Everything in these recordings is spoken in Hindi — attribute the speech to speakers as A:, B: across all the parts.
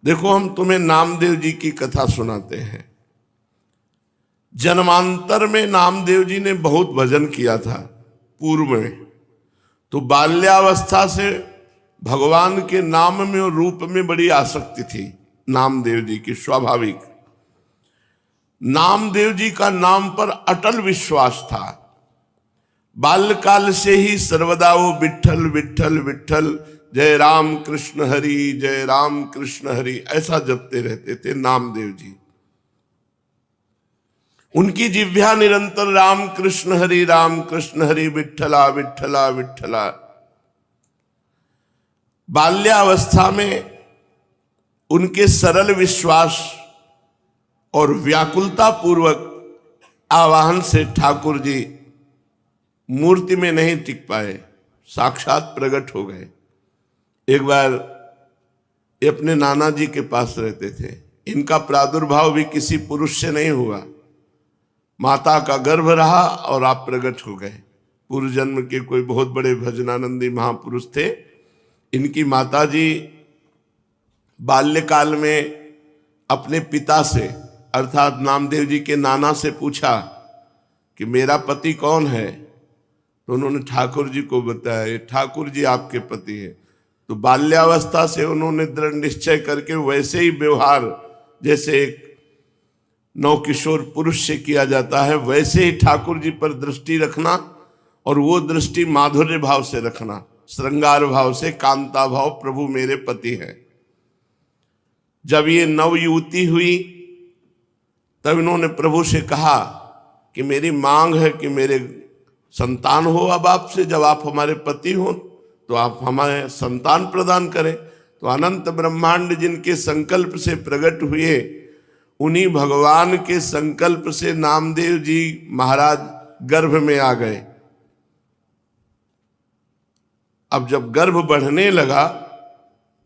A: देखो, हम तुम्हें नामदेव जी की कथा सुनाते हैं। जन्मांतर में नामदेव जी ने बहुत भजन किया था पूर्व में, तो बाल्यावस्था से भगवान के नाम में और रूप में बड़ी आसक्ति थी नामदेव जी की, स्वाभाविक। नामदेव जी का नाम पर अटल विश्वास था। बाल्यकाल से ही सर्वदा वो विठ्ठल विठ्ठल विठ्ठल, जय राम कृष्ण हरि, जय राम कृष्ण हरि, ऐसा जपते रहते थे नामदेव जी। उनकी जिह्वा निरंतर राम कृष्ण हरि विठ्ठला विठ्ठला विठ्ठला। बाल्यावस्था में उनके सरल विश्वास और व्याकुलता पूर्वक आवाहन से ठाकुर जी मूर्ति में नहीं टिक पाए, साक्षात प्रकट हो गए। एक बार ये अपने नाना जी के पास रहते थे। इनका प्रादुर्भाव भी किसी पुरुष से नहीं हुआ, माता का गर्भ रहा और आप प्रकट हो गए। पूर्व जन्म के कोई बहुत बड़े भजनानंदी महापुरुष थे। इनकी माता जी बाल्यकाल में अपने पिता से अर्थात नामदेव जी के नाना से पूछा कि मेरा पति कौन है, तो उन्होंने ठाकुर जी को बताया, ये ठाकुर जी आपके पति हैं। तो बाल्यावस्था से उन्होंने दृढ़ निश्चय करके वैसे ही व्यवहार जैसे एक नवकिशोर पुरुष से किया जाता है, वैसे ही ठाकुर जी पर दृष्टि रखना, और वो दृष्टि माधुर्य भाव से रखना, श्रृंगार भाव से, कांता भाव, प्रभु मेरे पति हैं। जब ये नवयुवती हुई तब इन्होंने प्रभु से कहा कि मेरी मांग है कि मेरे संतान हो अब आपसे, जब आप हमारे पति हो तो आप हमारे संतान प्रदान करें। तो अनंत ब्रह्मांड जिनके संकल्प से प्रकट हुए, उन्हीं भगवान के संकल्प से नामदेव जी महाराज गर्भ में आ गए। अब जब गर्भ बढ़ने लगा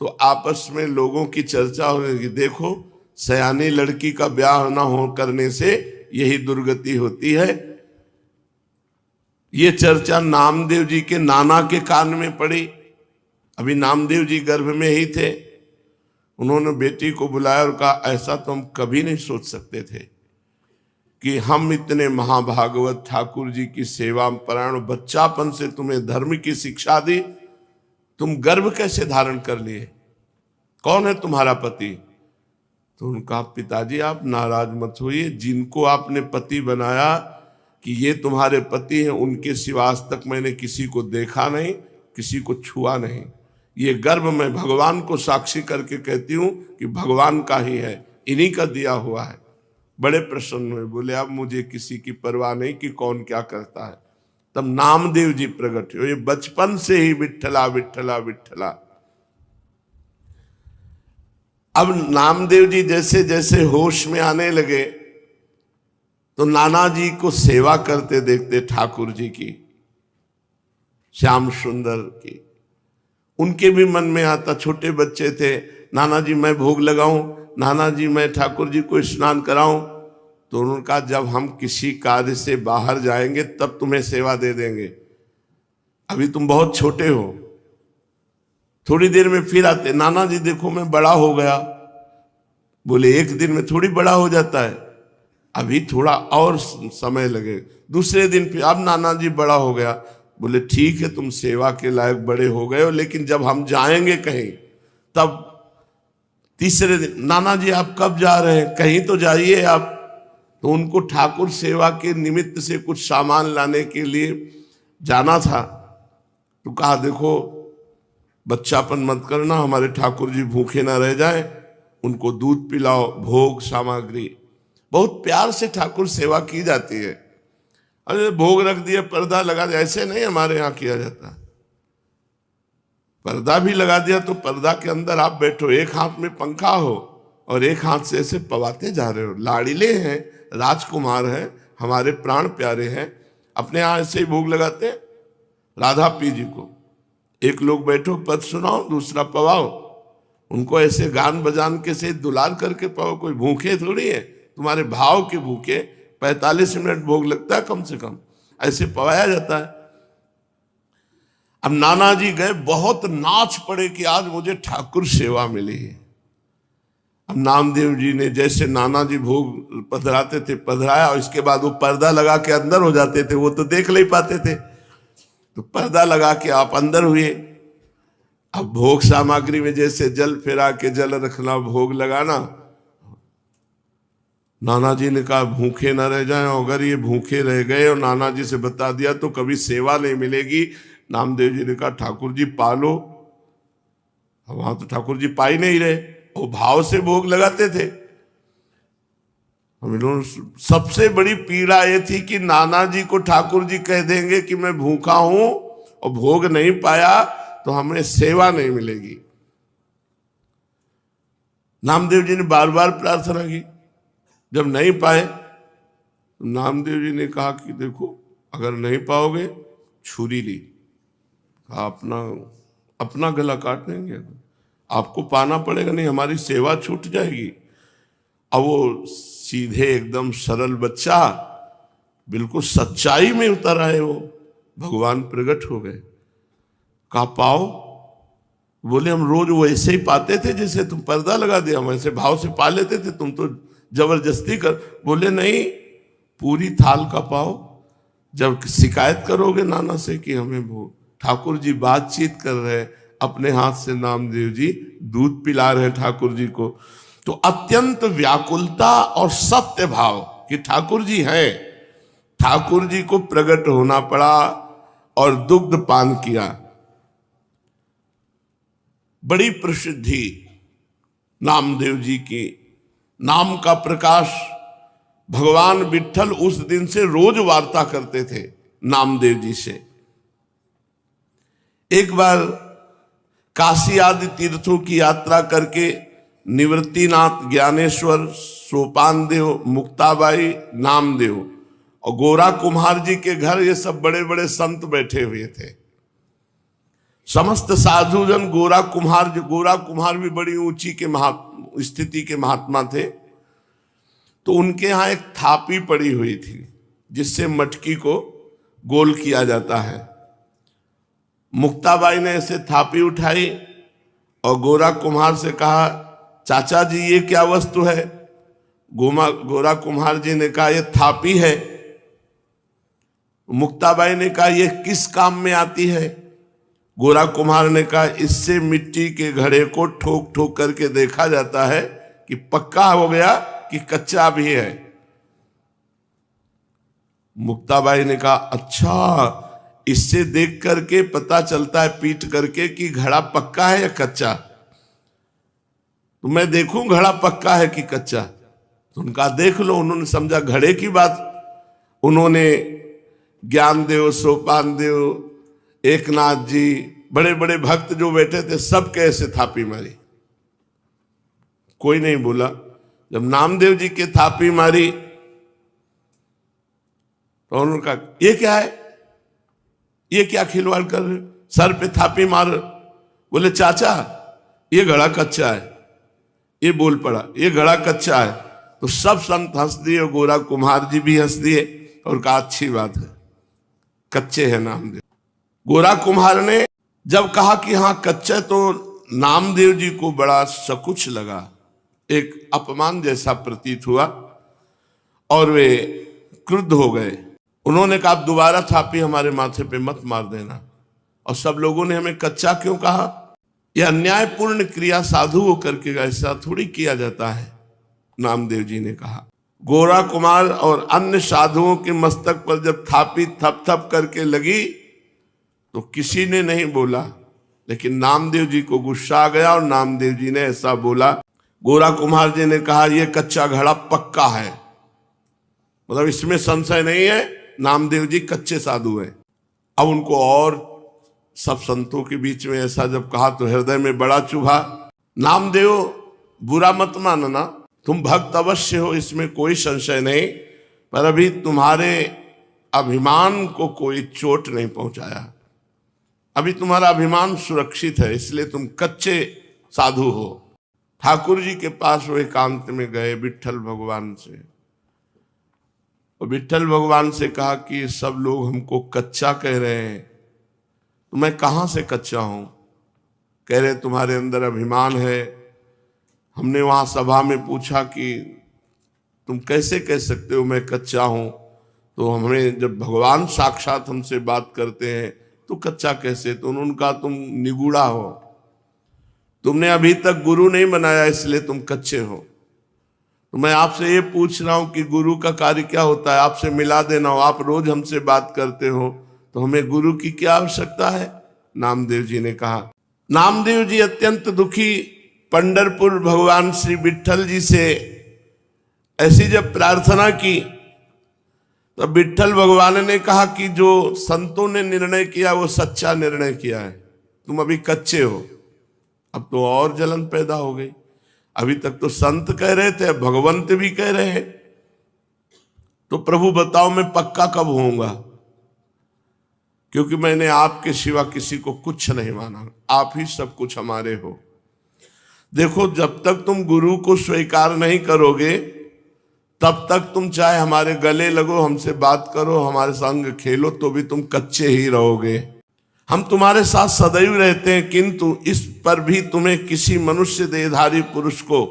A: तो आपस में लोगों की चर्चा हो गई कि देखो, सयानी लड़की का ब्याह न हो करने से यही दुर्गति होती है। ये चर्चा नामदेव जी के नाना के कान में पड़ी। अभी नामदेव जी गर्भ में ही थे। उन्होंने बेटी को बुलाया और कहा, ऐसा तो हम कभी नहीं सोच सकते थे कि हम इतने महाभागवत ठाकुर जी की सेवा परायण, बच्चापन से तुम्हें धर्म की शिक्षा दी, तुम गर्भ कैसे धारण कर लिए, कौन है तुम्हारा पति? तो उनका, पिताजी आप नाराज मत होइए, जिनको आपने पति बनाया कि ये तुम्हारे पति हैं, उनके सिवा आज तक मैंने किसी को देखा नहीं, किसी को छुआ नहीं। ये गर्भ मैं भगवान को साक्षी करके कहती हूँ कि भगवान का ही है, इन्हीं का दिया हुआ है। बड़े प्रसन्न हुए, बोले अब मुझे किसी की परवाह नहीं कि कौन क्या करता है। तब नामदेव जी प्रकट हुए, बचपन से ही विठ्ठला विठ्ठला विठ्ठला। अब नामदेव जी जैसे जैसे होश में आने लगे तो नाना जी को सेवा करते देखते ठाकुर जी की, श्याम सुंदर की। उनके भी मन में आता, छोटे बच्चे थे, नाना जी मैं भोग लगाऊं, नाना जी मैं ठाकुर जी को स्नान कराऊं। तो उन्होंने कहा, जब हम किसी कार्य से बाहर जाएंगे तब तुम्हें सेवा दे देंगे, अभी तुम बहुत छोटे हो। थोड़ी देर में फिर आते, नाना जी देखो मैं बड़ा हो गया। बोले एक दिन में थोड़ी बड़ा हो जाता है, अभी थोड़ा और समय लगे। दूसरे दिन फिर, अब नाना जी बड़ा हो गया। बोले ठीक है, तुम सेवा के लायक बड़े हो गए हो, लेकिन जब हम जाएंगे कहीं तब। तीसरे दिन, नाना जी आप कब जा रहे हैं, कहीं तो जाइए आप। तो उनको ठाकुर सेवा के निमित्त से कुछ सामान लाने के लिए जाना था। तो कहा, देखो बच्चापन मत करना, हमारे ठाकुर जी भूखे ना रह जाएं, उनको दूध पिलाओ, भोग सामग्री। बहुत प्यार से ठाकुर सेवा की जाती है। अरे भोग रख दिया, पर्दा लगा दिया, ऐसे नहीं हमारे यहाँ किया जाता। पर्दा भी लगा दिया तो पर्दा के अंदर आप बैठो, एक हाथ में पंखा हो और एक हाथ से ऐसे पवाते जा रहे हो। लाड़िले हैं, राजकुमार हैं, हमारे प्राण प्यारे हैं, अपने यहाँ ऐसे ही भोग लगाते हैं राधा पी जी को। एक लोग बैठो, पद सुनाओ, दूसरा पवाओ, उनको ऐसे गान बजान के से दुलार करके पाओ। कोई भूखे थोड़ी है, तुम्हारे भाव के भूखे। 45 मिनट भोग लगता है कम से कम, ऐसे पवाया जाता है। अब नाना जी गए, बहुत नाच पड़े कि आज मुझे ठाकुर सेवा मिली है। अब नामदेव जी ने जैसे नाना जी भोग पधराते थे पधराया, और इसके बाद वो पर्दा लगा के अंदर हो जाते थे, वो तो देख नहीं पाते थे, तो पर्दा लगा के आप अंदर हुए। अब भोग सामग्री में जैसे जल फेरा के जल रखना, भोग लगाना, नाना जी ने कहा भूखे न रह जाएं, अगर ये भूखे रह गए और नाना जी से बता दिया तो कभी सेवा नहीं मिलेगी। नामदेव जी ने कहा ठाकुर जी पालो। वहां तो ठाकुर जी पा ही नहीं रहे, वो भाव से भोग लगाते थे। हम लोग सबसे बड़ी पीड़ा ये थी कि नाना जी को ठाकुर जी कह देंगे कि मैं भूखा हूं और भोग नहीं पाया तो हमें सेवा नहीं मिलेगी। नामदेव जी ने बार बार प्रार्थना की, जब नहीं पाए तो नामदेव जी ने कहा कि देखो अगर नहीं पाओगे छुरी ली, अपना अपना गला काट देंगे, आपको पाना पड़ेगा, नहीं हमारी सेवा छूट जाएगी। अब वो सीधे एकदम सरल बच्चा बिल्कुल सच्चाई में उतर आए, वो भगवान प्रकट हो गए। कहा पाओ? बोले हम रोज वैसे ही पाते थे जैसे तुम पर्दा लगा दिया, हम ऐसे भाव से पा लेते थे, तुम तो जबरदस्ती कर। बोले नहीं, पूरी थाल का पाओ। जब शिकायत करोगे नाना से कि हमें वो ठाकुर जी बातचीत कर रहे हैं, अपने हाथ से नामदेव जी दूध पिला रहे ठाकुर जी को, तो अत्यंत व्याकुलता और सत्य भाव कि ठाकुर जी हैं, ठाकुर जी को प्रकट होना पड़ा और दुग्ध पान किया। बड़ी प्रसिद्धि नामदेव जी की, नाम का प्रकाश। भगवान विट्ठल उस दिन से रोज वार्ता करते थे नामदेव जी से। एक बार काशी आदि तीर्थों की यात्रा करके निवृत्तिनाथ, ज्ञानेश्वर, सोपानदेव, मुक्ताबाई, नामदेव और गोरा कुम्हार जी के घर ये सब बड़े बड़े संत बैठे हुए थे। समस्त साधुजन गोरा कुम्हार भी बड़ी ऊंची के स्थिति के महात्मा थे, तो उनके यहाँ एक थापी पड़ी हुई थी जिससे मटकी को गोल किया जाता है। मुक्ताबाई ने ऐसे थापी उठाई और गोरा कुम्हार से कहा चाचा जी ये क्या वस्तु है? गोरा कुम्हार जी ने कहा ये थापी है। मुक्ताबाई ने कहा ये किस काम में आती है? गोरा कुम्हार ने कहा इससे मिट्टी के घड़े को ठोक ठोक करके देखा जाता है कि पक्का हो गया कि कच्चा भी है। मुक्ताबाई ने कहा अच्छा, इससे देख करके पता चलता है पीट करके कि घड़ा पक्का है या कच्चा? तो मैं देखूं घड़ा पक्का है कि कच्चा? तो उनका देख लो। उन्होंने समझा घड़े की बात। उन्होंने ज्ञानदेव, सोपानदेव, एकनाथ जी, बड़े बड़े भक्त जो बैठे थे सब कैसे थापी मारी, कोई नहीं बोला। जब नामदेव जी के थापी मारी तो उन्होंने कहा ये क्या है, ये क्या खिलवाड़ कर रहे, सर पे थापी मार। बोले चाचा ये घड़ा कच्चा है। ये बोल पड़ा ये घड़ा कच्चा है। तो सब संत हंस दिए और गोरा कुम्हार जी भी हंस दिए और कहा अच्छी बात है, कच्चे है नामदेव। गोरा कुम्हार ने जब कहा कि हाँ कच्चा, तो नामदेव जी को बड़ा सकुच लगा, एक अपमान जैसा प्रतीत हुआ और वे क्रुद्ध हो गए। उन्होंने कहा आप दोबारा थापी हमारे माथे पे मत मार देना। और सब लोगों ने हमें कच्चा क्यों कहा? यह अन्यायपूर्ण क्रिया साधु को करके ऐसा थोड़ी किया जाता है, नामदेव जी ने कहा। गोरा कुमार और अन्य साधुओं के मस्तक पर जब थापी थप थप करके लगी तो किसी ने नहीं बोला, लेकिन नामदेव जी को गुस्सा आ गया और नामदेव जी ने ऐसा बोला। गोरा कुम्हार जी ने कहा यह कच्चा घड़ा पक्का है, मतलब इसमें संशय नहीं है, नामदेव जी कच्चे साधु हैं। अब उनको और सब संतों के बीच में ऐसा जब कहा तो हृदय में बड़ा चुभा। नामदेव बुरा मत मानना, तुम भक्त अवश्य हो, इसमें कोई संशय नहीं, पर अभी तुम्हारे अभिमान को कोई चोट नहीं पहुंचाया, अभी तुम्हारा अभिमान सुरक्षित है, इसलिए तुम कच्चे साधु हो। ठाकुर जी के पास वो एकांत में गए विट्ठल भगवान से, और विट्ठल भगवान से कहा कि सब लोग हमको कच्चा कह रहे हैं, तो मैं कहाँ से कच्चा हूं? कह रहे तुम्हारे अंदर अभिमान है, हमने वहां सभा में पूछा कि तुम कैसे कह सकते हो मैं कच्चा हूं, तो हमें जब भगवान साक्षात हमसे बात करते हैं तो कच्चा कैसे, तो उन्होंने कहा तुम निगूढ़ा हो, तुमने अभी तक गुरु नहीं बनाया इसलिए तुम कच्चे हो। तो मैं आपसे ये पूछ रहा हूं कि गुरु का कार्य क्या होता है, आपसे मिला देना हो, आप रोज हमसे बात करते हो तो हमें गुरु की क्या आवश्यकता है। नामदेव जी ने कहा, नामदेव जी अत्यंत दुखी पंढरपुर भगवान श्री विट्ठल जी से ऐसी जब प्रार्थना की तो विट्ठल भगवान ने कहा कि जो संतों ने निर्णय किया वो सच्चा निर्णय किया है, तुम अभी कच्चे हो। अब तो और जलन पैदा हो गई, अभी तक तो संत कह रहे थे, भगवंत भी कह रहे हैं, तो प्रभु बताओ मैं पक्का कब होऊंगा, क्योंकि मैंने आपके सिवा किसी को कुछ नहीं माना, आप ही सब कुछ हमारे हो। देखो जब तक तुम गुरु को स्वीकार नहीं करोगे तब तक तुम चाहे हमारे गले लगो, हमसे बात करो, हमारे संग खेलो, तो भी तुम कच्चे ही रहोगे। हम तुम्हारे साथ सदैव रहते हैं, किंतु इस पर भी तुम्हें किसी मनुष्य देहधारी पुरुष को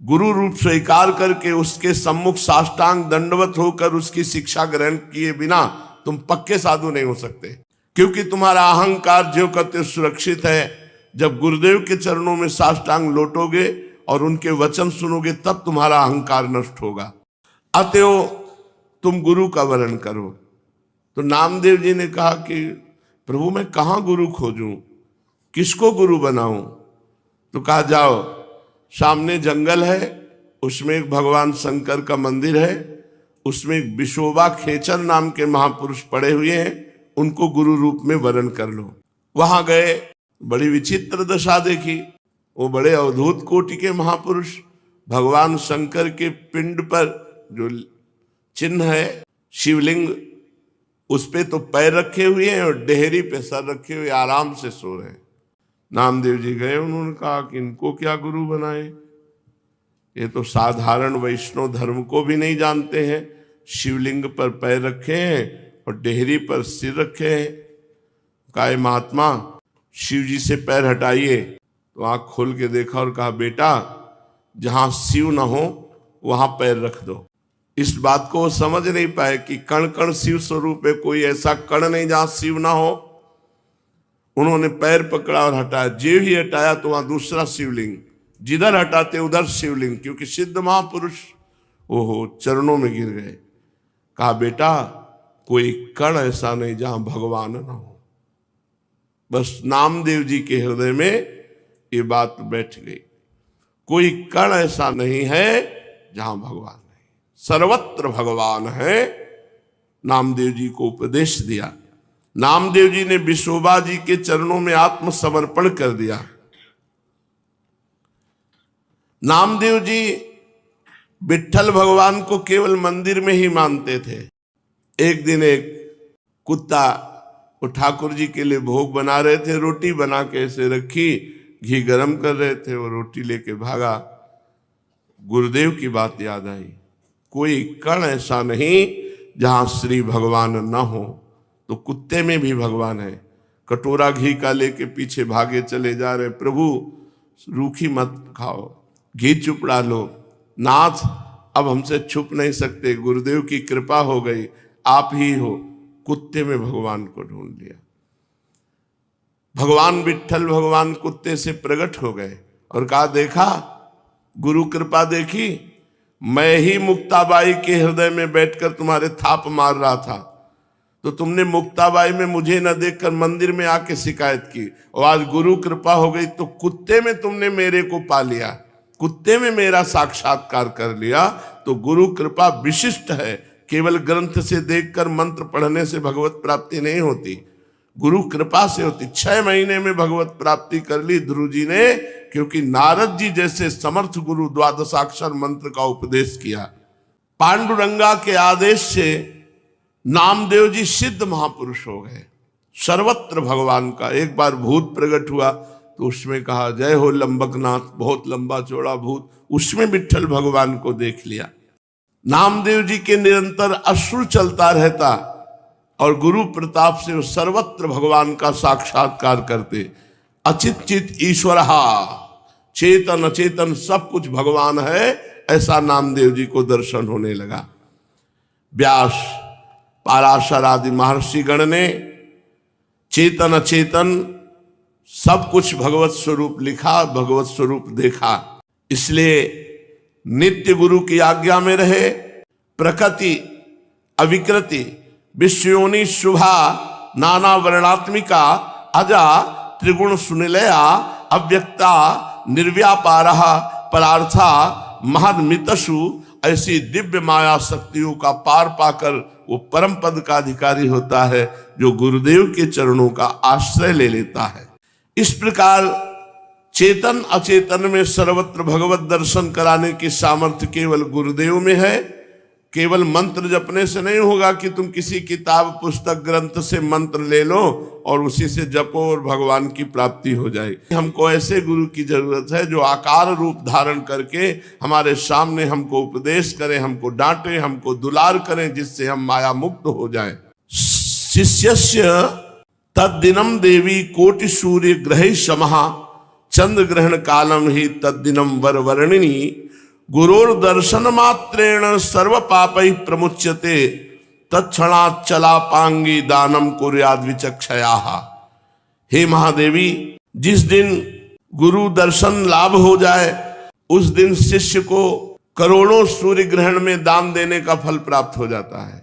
A: गुरु रूप स्वीकार करके उसके सम्मुख साष्टांग दंडवत होकर उसकी शिक्षा ग्रहण किए बिना तुम पक्के साधु नहीं हो सकते, क्योंकि तुम्हारा अहंकार ज्यों का त्यों सुरक्षित है। जब गुरुदेव के चरणों में साष्टांग लौटोगे और उनके वचन सुनोगे तब तुम्हारा अहंकार नष्ट होगा। अतएव तुम गुरु का वर्ण करो। तो नामदेव जी ने कहा कि प्रभु मैं कहाँ गुरु खोजूं, किसको गुरु बनाऊं। तो कहा जाओ, सामने जंगल है, उसमें एक भगवान शंकर का मंदिर है, उसमें एक विशोबा खेचर नाम के महापुरुष पड़े हुए हैं, उनको गुरु रूप में वर्ण कर लो। वहां गए, बड़ी विचित्र दशा देखी। वो बड़े अवधूत कोटि के महापुरुष, भगवान शंकर के पिंड पर जो चिन्ह है शिवलिंग, उस पे तो पैर रखे हुए हैं और डेहरी पे सर रखे हुए आराम से सो रहे हैं। नामदेव जी गए, उन्होंने कहा कि इनको क्या गुरु बनाए, ये तो साधारण वैष्णव धर्म को भी नहीं जानते हैं, शिवलिंग पर पैर रखे हैं और डेहरी पर सिर रखे हैं। कहा महात्मा शिव जी से पैर हटाइए। तो आंख खोल के देखा और कहा बेटा जहां शिव ना हो वहां पैर रख दो। इस बात को वो समझ नहीं पाए कि कण कण शिव स्वरूप है, कोई ऐसा कण नहीं जहां शिव ना हो। उन्होंने पैर पकड़ा और हटाया, जे ही हटाया तो वहां दूसरा शिवलिंग, जिधर हटाते उधर शिवलिंग, क्योंकि सिद्ध महापुरुष ओहो चरणों में गिर गए। कहा बेटा कोई कण ऐसा नहीं जहां भगवान ना हो। बस नामदेव जी के हृदय में ये बात बैठ गई, कोई कण ऐसा नहीं है जहां भगवान नहीं, सर्वत्र भगवान है। नामदेव जी को उपदेश दिया। नामदेव जी ने विशोबा जी के चरणों में आत्मसमर्पण कर दिया। नामदेव जी विट्ठल भगवान को केवल मंदिर में ही मानते थे। एक दिन एक कुत्ता वो ठाकुर जी के लिए भोग बना रहे थे, रोटी बना के ऐसे रखी, घी गरम कर रहे थे, वो रोटी लेके भागा। गुरुदेव की बात याद आई, कोई कण ऐसा नहीं जहां श्री भगवान न हो। तो कुत्ते में भी भगवान है। कटोरा घी का लेके पीछे भागे चले जा रहे, प्रभु रूखी मत खाओ, घी चुपड़ा लो, नाथ अब हमसे छुप नहीं सकते, गुरुदेव की कृपा हो गई, आप ही हो। कुत्ते में भगवान को ढूंढ लिया। भगवान विट्ठल भगवान कुत्ते से प्रकट हो गए और कहा देखा गुरु कृपा देखी, मैं ही मुक्ताबाई के हृदय में बैठकर तुम्हारे थाप मार रहा था, तो तुमने मुक्ताबाई में मुझे न देखकर मंदिर में आके शिकायत की, और आज गुरु कृपा हो गई तो कुत्ते में तुमने मेरे को पा लिया, कुत्ते में मेरा साक्षात्कार कर लिया। तो गुरु कृपा विशिष्ट है, केवल ग्रंथ से देखकर मंत्र पढ़ने से भगवत प्राप्ति नहीं होती, गुरु कृपा से होती। 6 महीने में भगवत प्राप्ति कर ली ध्रुव जी ने, क्योंकि नारद जी जैसे समर्थ गुरु द्वादशाक्षर मंत्र का उपदेश किया। पांडुरंगा के आदेश से नामदेव जी सिद्ध महापुरुष हो गए, सर्वत्र भगवान का। एक बार भूत प्रकट हुआ तो उसमें कहा जय हो लंबकनाथ, बहुत लंबा चौड़ा भूत, उसमें विट्ठल भगवान को देख लिया। नामदेव जी के निरंतर अश्रु चलता रहता और गुरु प्रताप से वो सर्वत्र भगवान का साक्षात्कार करते। अचित चित ईश्वरहा चेतन अचेतन सब कुछ भगवान है, ऐसा नामदेव जी को दर्शन होने लगा। व्यास, पाराशर आदि महर्षि गण ने चेतन अचेतन सब कुछ भगवत स्वरूप लिखा, भगवत स्वरूप देखा। इसलिए नित्य गुरु की आज्ञा में रहे, प्रकृति अविकृति विश्वयोनि शुभा नाना वर्णात्मिका अजा त्रिगुण सुनिलया अव्यक्ता निर्व्यापारः परार्था महदमितसु, ऐसी दिव्य माया शक्तियों का पार पाकर वो परम पद का अधिकारी होता है जो गुरुदेव के चरणों का आश्रय ले लेता है। इस प्रकार चेतन अचेतन में सर्वत्र भगवत दर्शन कराने की सामर्थ्य केवल गुरुदेव में है। केवल मंत्र जपने से नहीं होगा कि तुम किसी किताब पुस्तक ग्रंथ से मंत्र ले लो और उसी से जपो और भगवान की प्राप्ति हो जाएगी। हमको ऐसे गुरु की जरूरत है जो आकार रूप धारण करके हमारे सामने हमको उपदेश करें, हमको डांटे, हमको दुलार करें, जिससे हम माया मुक्त हो जाएं। शिष्यस्य तद्दिनम देवी कोटि सूर्य ग्रहे समः चंद्र ग्रहण कालम ही तद्दिनम वरवर्णिनी गुरोर दर्शन मात्रेण सर्व पापै प्रमुच्यते तत्क्षणात् चलापांगी दानम कुर्याद् विचक्षयाः। हे महादेवी, जिस दिन गुरु दर्शन लाभ हो जाए उस दिन शिष्य को करोड़ों सूर्य ग्रहण में दान देने का फल प्राप्त हो जाता है।